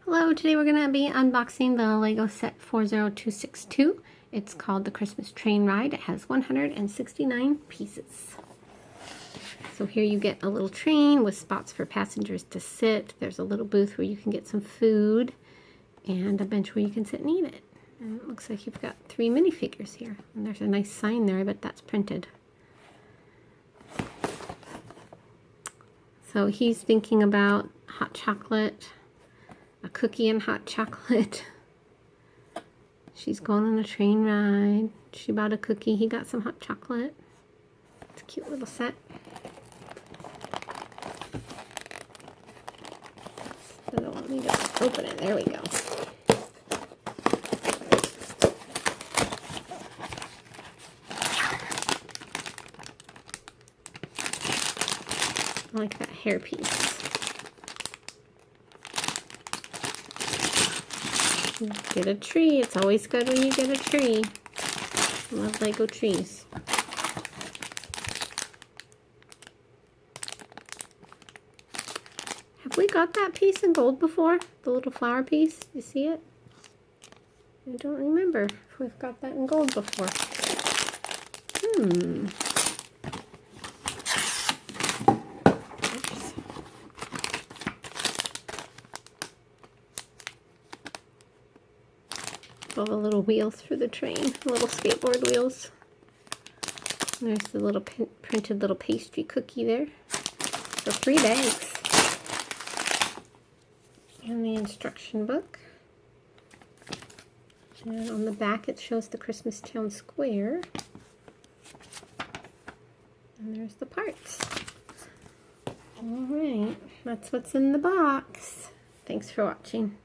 Hello, today we're going to be unboxing the Lego set 40262. It's called the Christmas Train Ride. It has 169 pieces. So here you get a little train with spots for passengers to sit. There's a little booth where you can get some food and a bench where you can sit and eat it. And it looks like you've got 3 minifigures here. And there's a nice sign there, I bet that's printed. So he's thinking about hot chocolate, a cookie and hot chocolate. She's going on a train ride. She bought a cookie. He got some hot chocolate. It's a cute little set. I don't want me to open it. There we go. I like that hairpiece. Get a tree. It's always good when you get a tree. I love Lego trees. Have we got that piece in gold before? The little flower piece? You see it? I don't remember if we've got that in gold before. All the little wheels for the train, the little skateboard wheels. And there's the little printed little pastry cookie there. So 3 bags. And the instruction book. And on the back it shows the Christmas Town Square. And there's the parts. Alright, that's what's in the box. Thanks for watching.